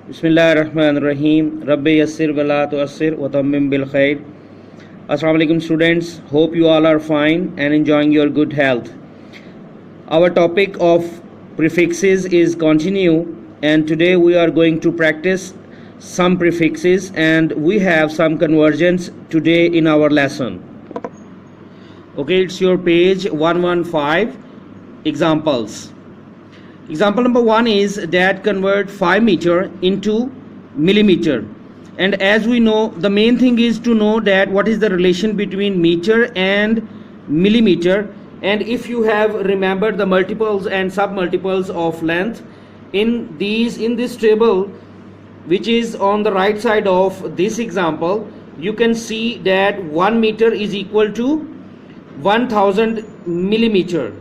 बिस्मिल्लाहिर्रहमानिर्रहीम रब्बि यस्सिर वला तुअस्सिर व तम्मिम बिल खैर. Assalamu alaikum students, hope you all are fine and enjoying your good health. Our topic of prefixes is continue, and today we are going to practice some prefixes and we have some conversions today in our lesson. Okay, it's your page 115. Examples. Example number 1 is that convert 5 meter into millimeter. And as we know, the main thing is to know that what is the relation between meter and millimeter. And if you have remembered the multiples and submultiples of length in this table, which is on the right side of this example, you can see that 1 meter is equal to 1000 millimeter.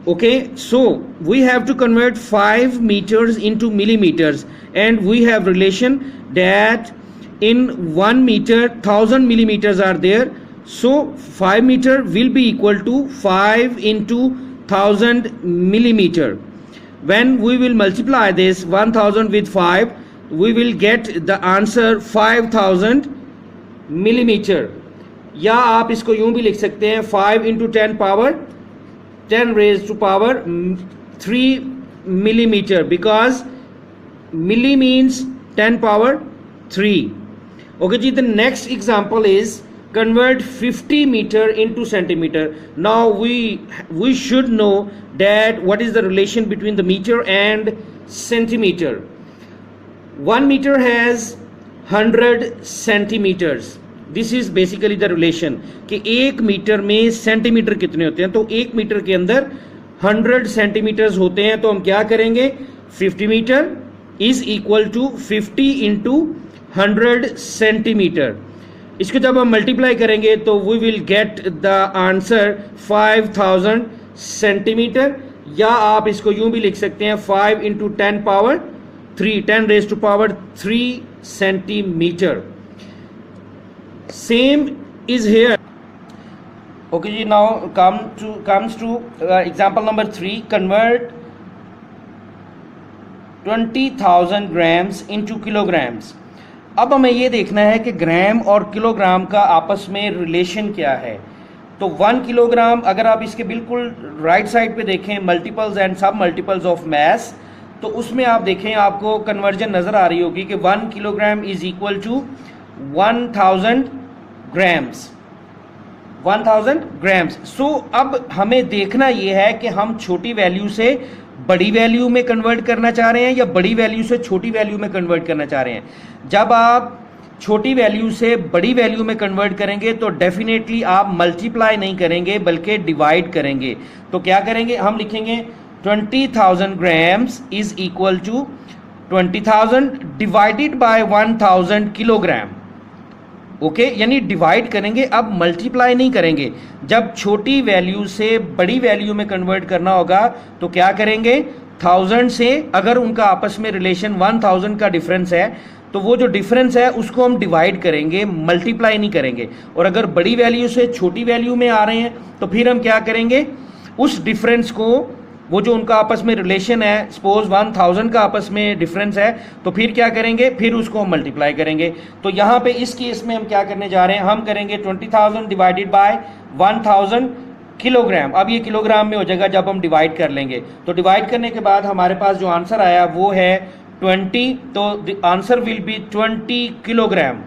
Okay, so we have to convert 5 meters into millimeters, and we have relation that in 1 meter 1000 millimeters are there. So 5 meter will be equal to 5 into 1000 millimeter. When we will multiply this 1000 with 5, we will get the answer 5000 millimeter. या आप इसको यूं भी लिख सकते हैं 5 into 10 power 10 raised to power 3 millimeter, because milli means 10 power 3. Okay ji, the next example is convert 50 meter into centimeter. Now we should know that what is the relation between the meter and centimeter. 1 meter has 100 centimeters. This is basically the relation कि 1 metre में centimetre कितने होते हैं. तो 1 metre के अंदर 100 centimetres होते हैं. तो हम क्या करेंगे, 50 metre is equal to 50 into 100 centimetre. इसको जब हम मल्टीप्लाई करेंगे तो we will get the answer 5000 centimetre. या आप इसको यूं भी लिख सकते हैं 5 into 10 power 3 10 raise to power 3 centimetre. Same is here. Okay ji, now comes to example number 3. Convert 20,000 grams into kilograms. अब हमें ये देखना है कि ग्राम और किलोग्राम का आपस में रिलेशन क्या है. तो 1 किलोग्राम, अगर आप इसके बिल्कुल राइट साइड पे देखें मल्टीपल्स एंड सब मल्टीपल्स ऑफ मैस, तो उसमें आप देखें आपको कन्वर्जन नज़र आ रही होगी कि 1 kilogram is equal to 1000 grams. 1000 grams. So अब हमें देखना यह है कि हम छोटी वैल्यू से बड़ी वैल्यू में कन्वर्ट करना चाह रहे हैं या बड़ी वैल्यू से छोटी वैल्यू में कन्वर्ट करना चाह रहे हैं. जब आप छोटी वैल्यू से बड़ी वैल्यू में कन्वर्ट करेंगे तो डेफिनेटली आप मल्टीप्लाई नहीं करेंगे बल्कि डिवाइड करेंगे. तो क्या करेंगे, हम लिखेंगे 20,000 grams is equal to 20,000 divided by 1000 kilogram. Okay, यानी डिवाइड करेंगे, अब मल्टीप्लाई नहीं करेंगे. जब छोटी वैल्यू से बड़ी वैल्यू में कन्वर्ट करना होगा तो क्या करेंगे, 1000 से अगर उनका आपस में रिलेशन 1000 का डिफरेंस है तो वो जो डिफरेंस है उसको हम डिवाइड करेंगे, मल्टीप्लाई नहीं करेंगे. और अगर बड़ी वैल्यू से छोटी वैल्यू में आ रहे हैं तो फिर हम क्या करेंगे, उस डिफरेंस को, वो जो उनका आपस में रिलेशन है, सपोज 1000 का आपस में डिफरेंस है, तो फिर क्या करेंगे, फिर उसको हम मल्टीप्लाई करेंगे. तो यहाँ पे इस केस में हम क्या करने जा रहे हैं, हम करेंगे 20,000 डिवाइडेड बाय 1000 किलोग्राम. अब ये किलोग्राम में हो जाएगा जब हम डिवाइड कर लेंगे. तो डिवाइड करने के बाद हमारे पास जो आंसर आया वो है 20. तो the answer will be 20 kilogram.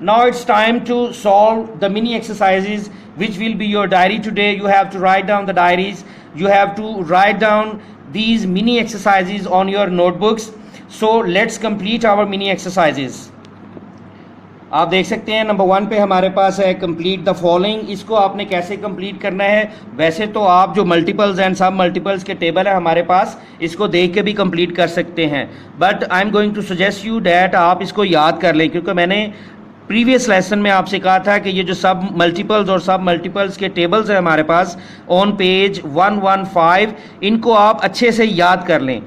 Now it's time to solve the mini exercises which will be your diary today. You have to write down the diaries. You have to write down these mini exercises on your notebooks. So let's complete our mini exercises. आप देख सकते हैं number 1 पे हमारे पास है complete the following. इसको आपने कैसे कंप्लीट करना है, वैसे तो आप जो मल्टीपल्स एंड सब मल्टीपल्स के टेबल है हमारे पास, इसको देख के भी कंप्लीट कर सकते हैं. But I am going to suggest you that आप इसको याद कर लें, क्योंकि मैंने प्रीवियस लेसन में आपसे कहा था कि ये जो सब मल्टीपल्स और सब मल्टीपल्स के टेबल्स हैं हमारे पास ऑन पेज 115, इनको आप अच्छे से याद कर लें.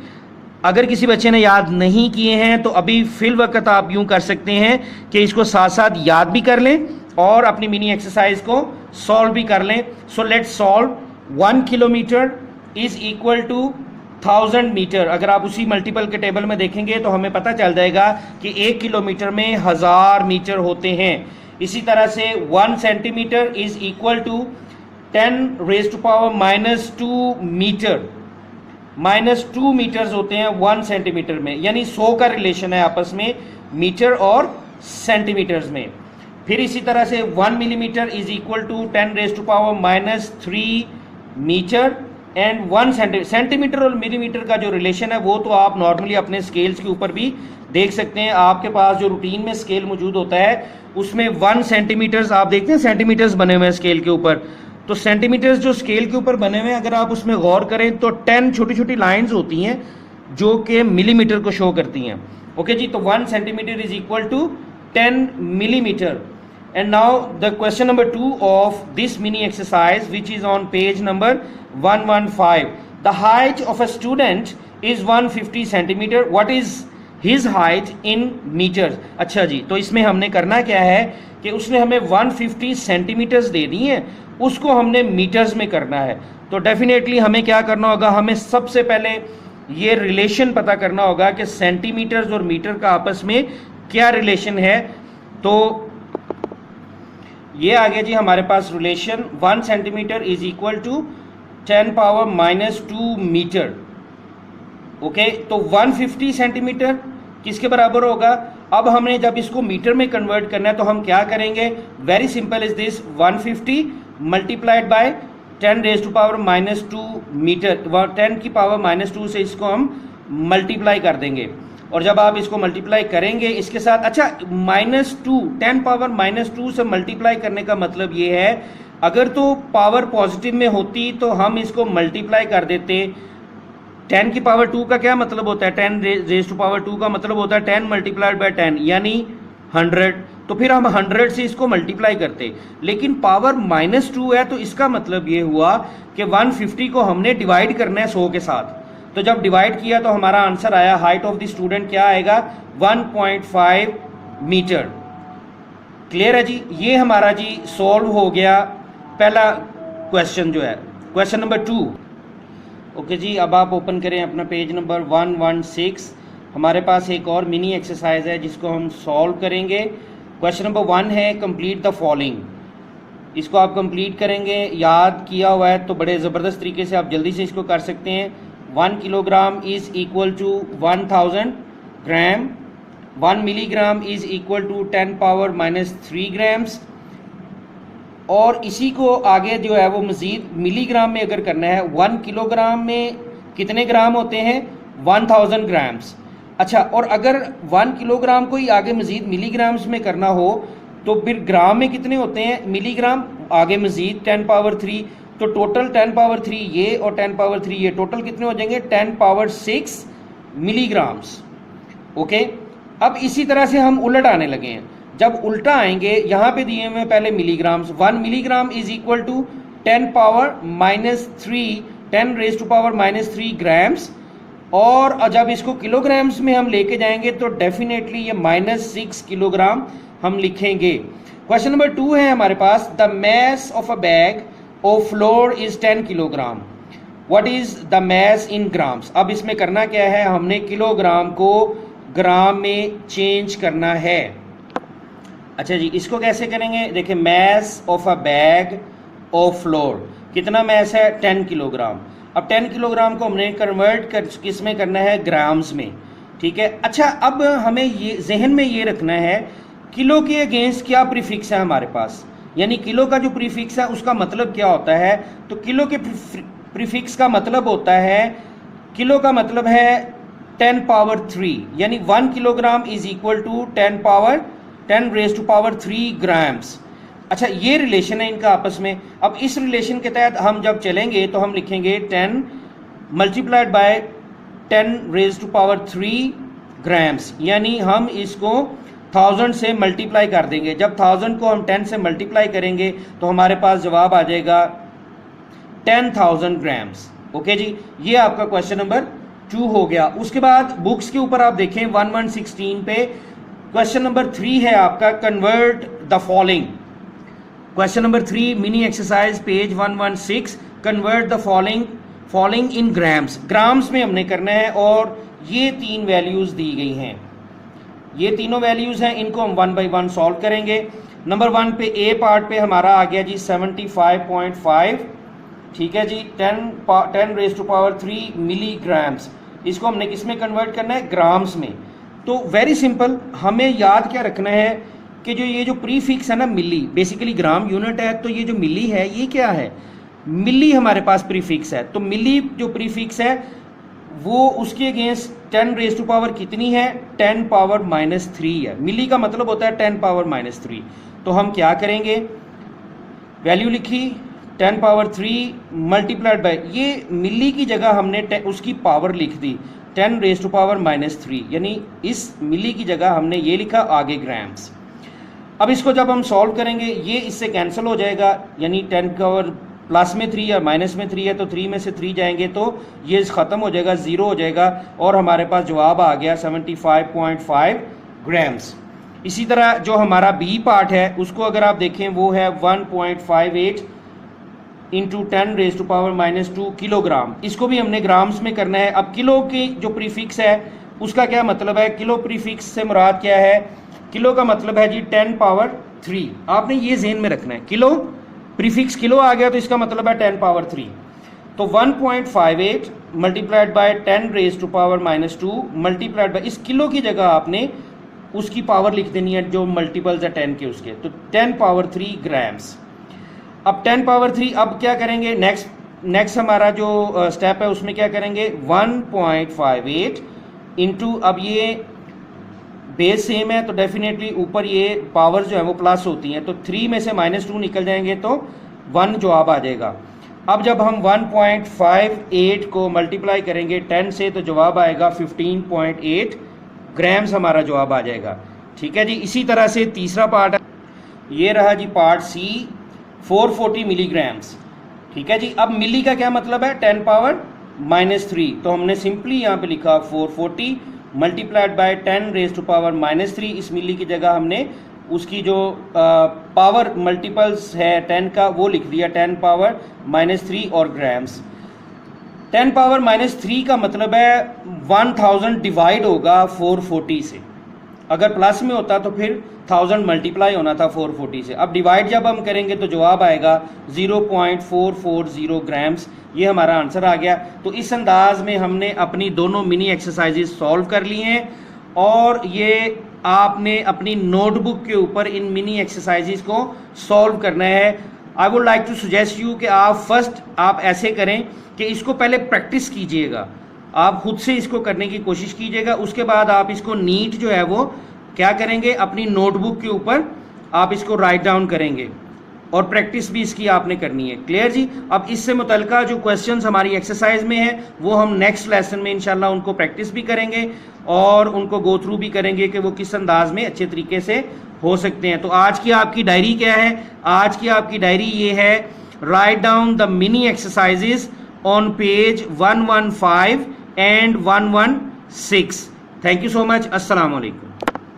अगर किसी बच्चे ने याद नहीं किए हैं तो अभी फिल वक्त आप यूं कर सकते हैं कि इसको साथ साथ याद भी कर लें और अपनी मिनी एक्सरसाइज को सॉल्व भी कर लें. So let's solve. 1 kilometre is equal to 1000 metre. अगर आप उसी मल्टीपल के टेबल में देखेंगे तो हमें पता चल जाएगा कि 1 किलोमीटर में 1000 मीटर होते हैं। इसी तरह से 1 centimetre is equal to 10⁻⁻² metre. -2 metres होते हैं 1 सेंटीमीटर में, यानी 100 का रिलेशन है आपस में मीटर और सेंटीमीटर्स में। फिर इसी तरह से 1 millimetre is equal to 10⁻³ metre and 1 centimetre और मिलीमीटर का जो रिलेशन है वो तो आप नॉर्मली अपने स्केल्स के ऊपर भी देख सकते हैं। आपके पास जो रूटीन में स्केल मौजूद होता है उसमें 1 सेंटीमीटर्स आप देखते हैं, सेंटीमीटर्स बने हुए हैं स्केल के ऊपर। तो सेंटीमीटर्स जो स्केल के ऊपर बने हुए हैं, अगर आप उसमें गौर करें तो 10 छोटी छोटी लाइंस होती हैं जो कि मिलीमीटर को शो करती हैं। ओके जी, तो 1 centimetre is equal to 10 millimeter. And now the question number 2 of this mini exercise, which is on page number 115. The height of a student is 150 centimeter. What is his height in meters? अच्छा जी, तो इसमें हमने करना क्या है कि उसने हमें 150 सेंटीमीटर्स दे दी हैं, उसको हमने मीटर्स में करना है। तो डेफिनेटली हमें क्या करना होगा, हमें सबसे पहले ये रिलेशन पता करना होगा कि सेंटीमीटर्स और मीटर का आपस में क्या रिलेशन है। तो ये आ गया जी हमारे पास relation, 1 centimetre is equal to 10⁻⁻² metre. Okay, तो 150 सेंटीमीटर किसके बराबर होगा। अब हमने जब इसको मीटर में कन्वर्ट करना है तो हम क्या करेंगे, very simple is this, 150 multiplied by 10⁻² metre, 10⁻² से इसको हम मल्टीप्लाई कर देंगे। और जब आप इसको मल्टीप्लाई करेंगे इसके साथ, अच्छा -2, 10⁻⁻² से मल्टीप्लाई करने का मतलब ये है, अगर तो पावर पॉजिटिव में होती तो हम इसको मल्टीप्लाई कर देते। 10⁻² का क्या मतलब होता है, 10⁻² का मतलब होता है 10 मल्टीप्लाइड बाय 10 यानी 100। तो फिर हम 100 से इसको मल्टीप्लाई करते, लेकिन पावर -2 है तो इसका मतलब ये हुआ कि 150 को हमने डिवाइड करना है 100 के साथ। तो जब डिवाइड किया तो हमारा आंसर आया, हाइट ऑफ द स्टूडेंट क्या आएगा, 1.5 मीटर। क्लियर है जी, ये हमारा जी सॉल्व हो गया पहला क्वेश्चन जो है, क्वेश्चन नंबर 2। ओके जी, अब आप ओपन करें अपना पेज नंबर 116। हमारे पास एक और मिनी एक्सरसाइज है जिसको हम सॉल्व करेंगे। क्वेश्चन नंबर 1 है, कंप्लीट द फॉलोइंग। इसको आप कंप्लीट करेंगे, याद किया हुआ है तो बड़े ज़बरदस्त तरीके से आप जल्दी से इसको कर सकते हैं। 1 kilogram is equal to 1000 gram, 1 milligram is equal to 10⁻³ grams. और इसी को आगे जो है वो मज़ीद मिलीग्राम में अगर करना है, 1 किलोग्राम में कितने ग्राम होते हैं, 1000 ग्राम्स। अच्छा, और अगर 1 किलोग्राम को ही आगे मज़ीद मिलीग्राम्स में करना हो तो फिर ग्राम में कितने होते हैं, मिलीग्राम आगे मज़ीद 10⁻³ तो टोटल 10⁻³ ये और 10⁻³ ये, टोटल कितने हो जाएंगे 10⁻6 मिलीग्राम्स। ओके, अब इसी तरह से हम उलट आने लगे हैं। जब उल्टा आएंगे, यहाँ पे दिए हुए पहले milligrams, 1 milligram is equal to 10⁻³ grams. और जब इसको किलोग्राम्स में हम लेके जाएंगे तो डेफिनेटली ये -6 किलोग्राम हम लिखेंगे। क्वेश्चन नंबर 2 है हमारे पास, the mass of a bag of flour is 10 kilogram, what is the mass in grams. अब इसमें करना क्या है, हमने किलोग्राम को ग्राम में चेंज करना है। अच्छा जी, इसको कैसे करेंगे, देखिए mess of a bag of floor, कितना मैस है 10 किलोग्राम। अब 10 किलोग्राम को हमने कन्वर्ट किस में करना है, ग्राम्स में। ठीक है, अच्छा अब हमें ये जहन में ये रखना है, किलो के अगेंस्ट क्या प्रीफिक्स है हमारे पास, यानी किलो का जो प्रीफिक्स है उसका मतलब क्या होता है। तो किलो के प्रीफिक्स का मतलब होता है, किलो का मतलब है 10⁻³ यानी 1 kilogram is equal to 10⁻³ grams. अच्छा, ये रिलेशन है इनका आपस में। अब इस रिलेशन के तहत हम जब चलेंगे तो हम लिखेंगे 10 मल्टीप्लाइड बाय 10⁻³ ग्राम्स, यानी हम इसको 1000 से मल्टीप्लाई कर देंगे। जब 1000 को हम 10 से मल्टीप्लाई करेंगे तो हमारे पास जवाब आ जाएगा 10,000 ग्राम्स। ओके जी, ये आपका क्वेश्चन नंबर 2 हो गया। उसके बाद बुक्स के ऊपर आप देखें 1116 पे क्वेश्चन नंबर 3 है आपका, convert the following. Question number 3 mini exercise page 116, convert the following falling in grams, grams में हमने करना है और ये 3 वैल्यूज़ दी गई हैं, ये तीनों वैल्यूज़ हैं, इनको हम 1 बाई 1 सॉल्व करेंगे। नंबर 1 पे ए पार्ट पे हमारा आ गया जी 75.5, ठीक है जी, 10 रेज़ टू पावर 3 मिलीग्राम्स। इसको हमने किस में कन्वर्ट करना है, ग्राम्स में। तो वेरी सिंपल, हमें याद क्या रखना है कि जो ये जो प्रीफिक्स है ना मिली, बेसिकली ग्राम यूनिट है, तो ये जो मिली है ये क्या है, मिली हमारे पास प्रीफिक्स है। तो मिली जो प्रीफिक्स है वो उसके अगेंस्ट 10 रेज़ टू पावर कितनी है, 10 पावर -3 है। मिली का मतलब होता है 10 पावर -3। तो हम क्या करेंगे, वैल्यू लिखी 10 पावर 3 मल्टीप्लाइड बाय, ये मिली की जगह हमने उसकी पावर लिख दी 10 रेज़ टू पावर -3, यानी इस मिली की जगह हमने ये लिखा, आगे ग्राम्स। अब इसको जब हम सॉल्व करेंगे ये इससे कैंसिल हो जाएगा, यानी 10 पावर प्लस में 3 या माइनस में 3 है तो 3 में से 3 जाएंगे तो ये ख़त्म हो जाएगा, ज़ीरो हो जाएगा और हमारे पास जवाब आ गया 75.5 ग्राम्स। इसी तरह जो हमारा बी पार्ट है उसको अगर आप देखें वो है 1.58 into 10 raise to power -2 kilogram. इसको भी हमने ग्राम्स में करना है। अब किलो की जो प्रीफिक्स है उसका क्या मतलब है, किलो प्रीफिक्स से मुराद क्या है, किलो का मतलब है जी 10 पावर 3। आपने ये ज़हन में रखना है, किलो प्रीफिक्स किलो आ गया तो इसका मतलब है 10 पावर 3। तो 1.58 multiplied by 10 raise to power -2 multiplied by, इस किलो की जगह आपने उसकी पावर लिख देनी है जो मल्टीपल्स है 10 के उसके, तो 10 पावर 3 ग्राम्स। अब 10 पावर 3 अब क्या करेंगे, नेक्स्ट हमारा जो स्टेप है उसमें क्या करेंगे, 1.58 इंटू, अब ये बेस सेम है तो डेफिनेटली ऊपर ये पावर जो है वो प्लस होती हैं, तो 3 में से -2 निकल जाएंगे तो 1 जवाब आ जाएगा। अब जब हम 1.58 को मल्टीप्लाई करेंगे 10 से तो जवाब आएगा 15.8 ग्राम्स, हमारा जवाब आ जाएगा। ठीक है जी। इसी तरह से तीसरा पार्ट ये रहा जी, पार्ट सी 440 मिलीग्राम्स। ठीक है जी। अब मिली का क्या मतलब है, 10 पावर -3, तो हमने सिंपली यहाँ पे लिखा 440 multiplied by 10 raise to power -3। इस मिली की जगह हमने उसकी जो पावर मल्टीपल्स है 10 का वो लिख दिया 10 पावर -3 और ग्राम्स। 10 पावर -3 का मतलब है 1000 डिवाइड होगा 440 से, अगर प्लस में होता तो फिर 1000 मल्टीप्लाई होना था 440 से। अब डिवाइड जब हम करेंगे तो जवाब आएगा 0.440 ग्राम्स, ये हमारा आंसर आ गया। तो इस अंदाज में हमने अपनी दोनों मिनी एक्सरसाइजेज सॉल्व कर ली हैं और ये आपने अपनी नोटबुक के ऊपर इन मिनी एक्सरसाइजेज को सॉल्व करना है। I would like to suggest you कि आप ऐसे करें कि इसको पहले प्रैक्टिस कीजिएगा, आप खुद से इसको करने की कोशिश कीजिएगा, उसके बाद आप इसको नीट जो है वो क्या करेंगे, अपनी नोटबुक के ऊपर आप इसको राइट डाउन करेंगे और प्रैक्टिस भी इसकी आपने करनी है। क्लियर जी। अब इससे मुतल्लिका जो क्वेश्चंस हमारी एक्सरसाइज में है वो हम नेक्स्ट लेसन में इंशाल्लाह उनको प्रैक्टिस भी करेंगे और उनको गो थ्रू भी करेंगे कि वो किस अंदाज में अच्छे तरीके से हो सकते हैं। तो आज की आपकी डायरी क्या है, आज की आपकी डायरी ये है, write down the mini exercises on page 115 and 116। Thank you so much. अस्सलाम वालेकुम।